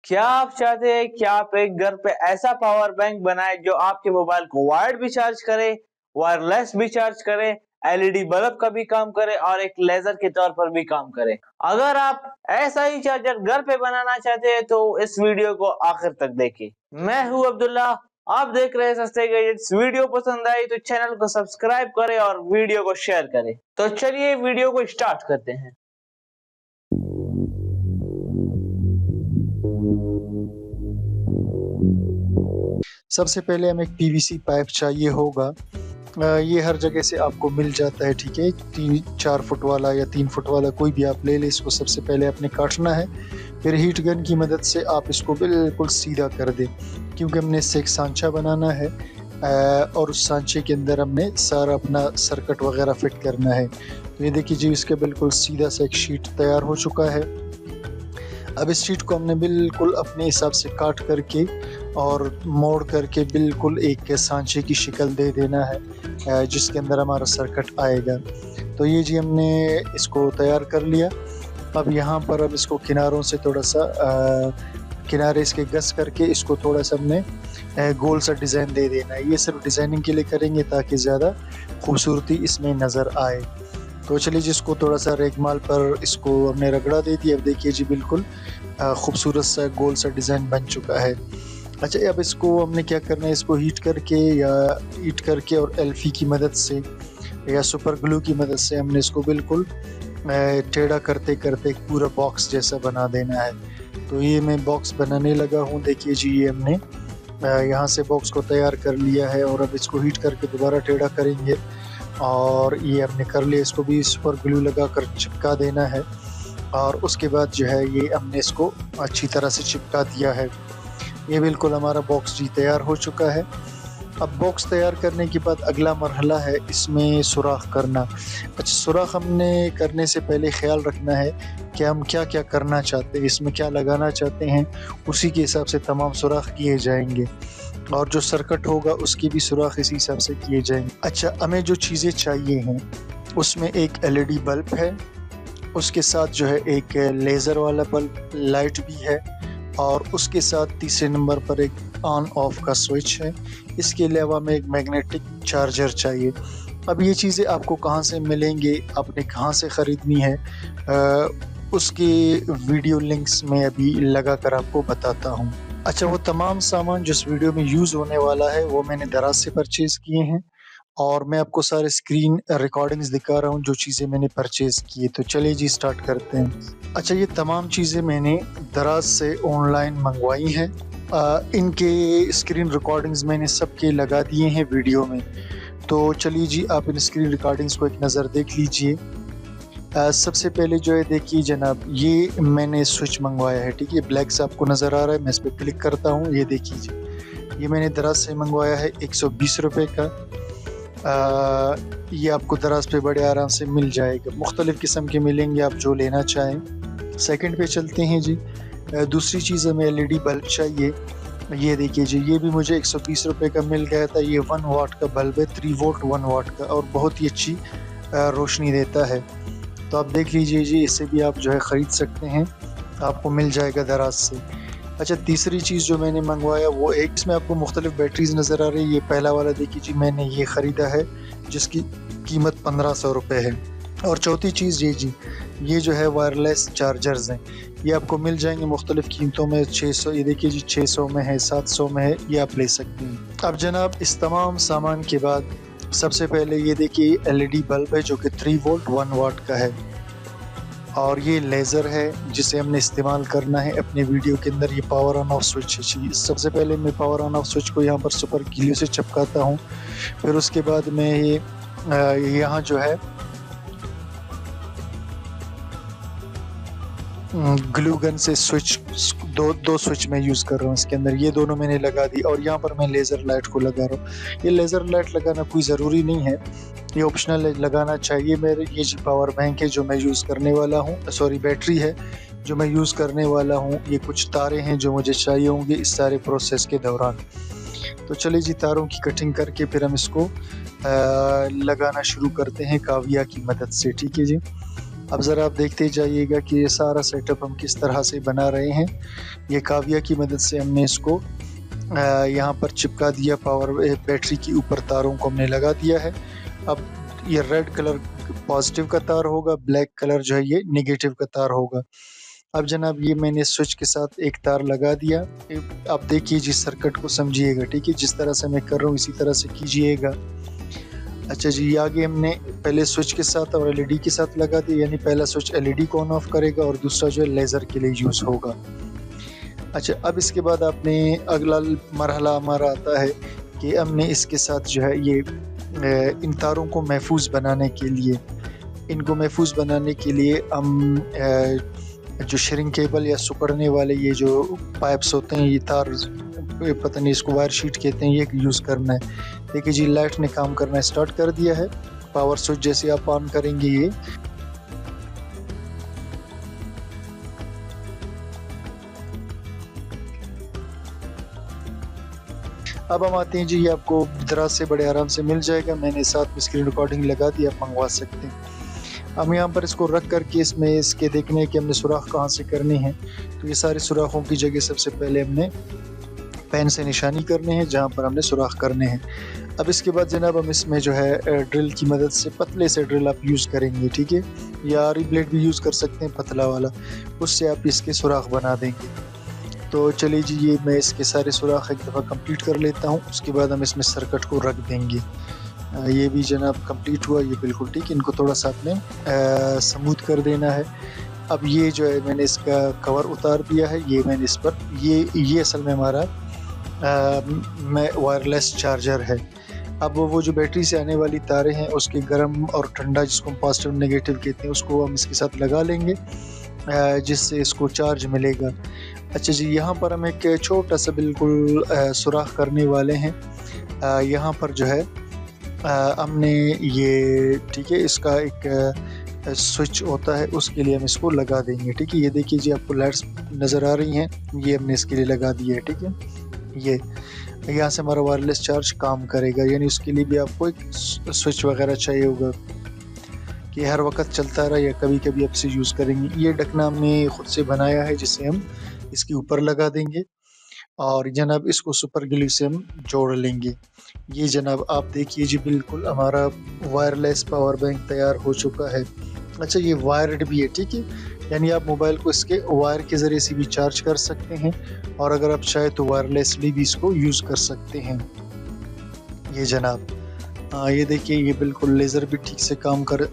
क्या आप चाहते हैं कि आप एक घर पे ऐसा पावर बैंक बनाए जो आपके मोबाइल को वायर्ड भी चार्ज करे, वायरलेस भी चार्ज करे, एलईडी बल्ब का भी काम करे और एक लेजर के तौर पर भी काम करे? अगर आप ऐसा ही चार्जर घर पे बनाना चाहते हैं तो इस वीडियो को आखिर तक देखें। मैं हूं अब्दुल्ला, आप देख रहे हैं सस्ते गैजेट्स। वीडियो पसंद आई तो चैनल को सब्सक्राइब करें और वीडियो को शेयर करें। तो चलिए वीडियो को स्टार्ट करते हैं। सबसे पहले हमें एक पीवीसी पाइप चाहिए होगा। ये हर जगह से आपको मिल जाता है, ठीक है। 4 फुट वाला या 3 फुट वाला कोई भी आप ले लें। इसको सबसे पहले आपने काटना है, फिर हीट गन की मदद से आप इसको बिल्कुल सीधा कर दें, क्योंकि हमने इससे एक सांचा बनाना है और उस सांचे के अंदर हमने सारा अपना सर्किट वगैरह फिट करना है। तो ये देखिए जी, इसका बिल्कुल सीधा सा एक शीट तैयार हो चुका है। अब इस शीट को हमने बिल्कुल अपने हिसाब से काट करके और मोड़ करके बिल्कुल एक सांचे की शक्ल दे देना है, जिसके अंदर हमारा सर्किट आएगा। तो ये जी हमने इसको तैयार कर लिया। अब यहाँ पर अब इसको किनारों से थोड़ा सा किनारे इसके घस करके इसको थोड़ा सा हमने गोल सा डिज़ाइन दे देना है। ये सिर्फ डिज़ाइनिंग के लिए करेंगे ताकि ज़्यादा खूबसूरती इसमें नज़र आए। तो चलिए जी, इसको थोड़ा सा रेगमाल पर इसको हमने रगड़ा दे दिया। अब देखिए जी, बिल्कुल खूबसूरत सा गोल सा डिज़ाइन बन चुका है। अच्छा, अब इसको हमने क्या करना है, इसको हीट करके और एल्फी की मदद से या सुपर ग्लू की मदद से हमने इसको बिल्कुल टेढ़ा करते करते एक पूरा बॉक्स जैसा बना देना है। तो ये मैं बॉक्स बनाने लगा हूँ। देखिए जी, ये हमने यहाँ से बॉक्स को तैयार कर लिया है और अब इसको हीट करके दोबारा टेढ़ा करेंगे और ये हमने कर लिया। इसको भी सुपर ग्लू लगा कर चिपका देना है और उसके बाद जो है ये हमने इसको अच्छी तरह से चिपका दिया है। ये बिल्कुल हमारा बॉक्स जी तैयार हो चुका है। अब बॉक्स तैयार करने के बाद अगला मरहला है इसमें सुराख करना। अच्छा, सुराख हमने करने से पहले ख्याल रखना है कि हम क्या क्या करना चाहते हैं, इसमें क्या लगाना चाहते हैं, उसी के हिसाब से तमाम सुराख किए जाएंगे और जो सर्किट होगा उसकी भी सुराख इसी हिसाब से किए जाएंगे। अच्छा, हमें जो चीज़ें चाहिए हैं उसमें एक एलईडी बल्ब है, उसके साथ जो है एक लेज़र वाला बल्ब लाइट भी है और उसके साथ तीसरे नंबर पर एक ऑन ऑफ का स्विच है। इसके अलावा हमें एक मैग्नेटिक चार्जर चाहिए। अब ये चीज़ें आपको कहाँ से मिलेंगे, आपने कहाँ से ख़रीदनी है, उसके वीडियो लिंक्स में अभी लगा कर आपको बताता हूँ। अच्छा, वो तमाम सामान जो इस वीडियो में यूज़ होने वाला है वो मैंने दराज से परचेज़ किए हैं और मैं आपको सारे स्क्रीन रिकॉर्डिंग्स दिखा रहा हूँ जो चीज़ें मैंने परचेज़ की। तो चलिए जी, स्टार्ट करते हैं। अच्छा, ये तमाम चीज़ें मैंने दराज से ऑनलाइन मंगवाई हैं। इनके स्क्रीन रिकॉर्डिंग्स मैंने सबके लगा दिए हैं वीडियो में। तो चलिए जी, आप इन स्क्रीन रिकॉर्डिंग्स को एक नज़र देख लीजिए। सबसे पहले जो है देखिए जनाब, ये मैंने स्विच मंगवाया है, ठीक है। ब्लैक से आपको नज़र आ रहा है, मैं इस पर क्लिक करता हूँ। ये देखिए, ये मैंने दराज से मंगवाया है 120 रुपये का। ये आपको दराज पे बड़े आराम से मिल जाएगा, मुख्तलिफ़ किस्म के मिलेंगे, आप जो लेना चाहें। सेकंड पे चलते हैं जी। दूसरी चीज़ हमें एलईडी बल्ब चाहिए। ये देखिए जी, ये भी मुझे 120 रुपये का मिल गया था। ये 1 वाट का बल्ब है, 3 वोल्ट 1 वाट का, और बहुत ही अच्छी रोशनी देता है। तो आप देख लीजिए जी, इसे भी आप जो है ख़रीद सकते हैं, आपको मिल जाएगा दराज से। अच्छा, तीसरी चीज़ जो मैंने मंगवाया वो एक, इसमें आपको मुख्तलिफ बैटरीज नज़र आ रही है। ये पहला वाला देखिए जी, मैंने ये ख़रीदा है जिसकी कीमत 1500 रुपये है। और चौथी चीज़ ये जो है वायरलेस चार्जर्स हैं। ये आपको मिल जाएंगे मुख्तलिफ कीमतों में। 600, ये देखिए जी 600 में है, 700 में है, ये आप ले सकते हैं। अब जनाब, इस तमाम सामान के बाद सबसे पहले ये देखिए एलईडी बल्ब है जो कि 3 वोल्ट 1 वाट का है और ये लेज़र है जिसे हमने इस्तेमाल करना है अपने वीडियो के अंदर। ये पावर ऑन ऑफ स्विच है। सबसे पहले मैं पावर ऑन ऑफ स्विच को यहाँ पर सुपर ग्लू से चिपकाता हूँ, फिर उसके बाद मैं ये यहाँ जो है ग्लू गन से स्विच दो स्विच मैं यूज़ कर रहा हूँ इसके अंदर। ये दोनों मैंने लगा दी और यहाँ पर मैं लेज़र लाइट को लगा रहा हूँ। ये लेज़र लाइट लगाना कोई ज़रूरी नहीं है, ये ऑप्शनल है, लगाना चाहिए। मेरे ये जी पावर बैंक है जो मैं यूज़ करने वाला हूँ, सॉरी बैटरी है जो मैं यूज़ करने वाला हूँ। ये कुछ तारे हैं जो मुझे चाहिए होंगे इस सारे प्रोसेस के दौरान। तो चलिए जी, तारों की कटिंग करके फिर हम इसको लगाना शुरू करते हैं काविया की मदद से, ठीक है जी। अब ज़रा आप देखते जाइएगा कि ये सारा सेटअप हम किस तरह से बना रहे हैं। ये काविया की मदद से हमने इसको यहाँ पर चिपका दिया, पावर बैटरी के ऊपर तारों को हमने लगा दिया है। अब ये रेड कलर पॉजिटिव का तार होगा, ब्लैक कलर जो है ये नेगेटिव का तार होगा। अब जनाब ये मैंने स्विच के साथ एक तार लगा दिया। आप देखिए जिस सर्किट को समझिएगा, ठीक है, जिस तरह से मैं कर रहा हूँ इसी तरह से कीजिएगा। अच्छा जी, आगे हमने पहले स्विच के साथ और एलईडी के साथ लगा दिया, यानी पहला स्विच एलईडी को ऑन ऑफ करेगा और दूसरा जो है लेज़र के लिए यूज़ होगा। अच्छा, अब इसके बाद आपने अगला मरहला हमारा आता है कि हमने इसके साथ जो है ये इन तारों को महफूज बनाने के लिए, इनको महफूज बनाने के लिए हम जो श्रिंकेबल या सिकुड़ने वाले ये जो पाइप्स होते हैं, ये तार पता नहीं इसको वायर शीट कहते हैं, ये यूज़ करना है। देखिए जी, लाइट ने काम करना स्टार्ट कर दिया है। पावर स्विच जैसे आप ऑन करेंगे ये अब हम आते हैं जी, ये आपको दराज से बड़े आराम से मिल जाएगा। मैंने साथ में स्क्रीन रिकॉर्डिंग लगा दी, आप मंगवा सकते हैं। हम यहाँ पर इसको रख करके इसमें इसके देखने कि हमने सुराख कहाँ से करने हैं। तो ये सारे सुराखों की जगह सबसे पहले हमने पेन से निशानी करने हैं जहाँ पर हमने सुराख करने हैं। अब इसके बाद जनाब हम इसमें जो है ड्रिल की मदद से, पतले से ड्रिल आप यूज़ करेंगे, ठीक है, या आरी ब्लेड भी यूज़ कर सकते हैं पतला वाला, उससे आप इसके सुराख बना देंगे। तो चलिए जी, ये मैं इसके सारे सुराख एक दफ़ा कंप्लीट कर लेता हूँ, उसके बाद हम इसमें सर्किट को रख देंगे। ये भी जनाब कंप्लीट हुआ, ये बिल्कुल ठीक। इनको थोड़ा सा आपने स्मूथ कर देना है। अब ये जो है मैंने इसका कवर उतार दिया है, ये मैंने इस पर ये असल में हमारा वायरलेस चार्जर है। अब वो जो बैटरी से आने वाली तारें हैं उसके गर्म और ठंडा, जिसको हम पॉजिटिव नेगेटिव कहते हैं, उसको हम इसके साथ लगा लेंगे जिससे इसको चार्ज मिलेगा। अच्छा जी, यहाँ पर हम एक छोटा सा बिल्कुल सुराख करने वाले हैं। यहाँ पर जो है हमने ये, ठीक है, इसका एक स्विच होता है, उसके लिए हम इसको लगा देंगे, ठीक है। ये देखिए जी, आपको लाइट्स नज़र आ रही हैं, ये हमने इसके लिए लगा दिया है, ठीक है। ये यहाँ से हमारा वायरलेस चार्ज काम करेगा, यानी उसके लिए भी आपको एक स्विच वगैरह चाहिए होगा कि हर वक्त चलता रहा या कभी कभी आप इसे यूज़ करेंगे। ये ढकना हमने ख़ुद से बनाया है, जिसे हम इसके ऊपर लगा देंगे और जनाब इसको सुपर ग्लू से हम जोड़ लेंगे। ये जनाब आप देखिए जी, बिल्कुल हमारा वायरलेस पावर बैंक तैयार हो चुका है। अच्छा, ये वायर्ड भी है, ठीक है, यानी आप मोबाइल को इसके वायर के ज़रिए से भी चार्ज कर सकते हैं और अगर आप चाहे तो वायरलेसली भी इसको यूज़ कर सकते हैं। ये जनाब ये देखिए, ये बिल्कुल लेज़र भी ठीक से काम कर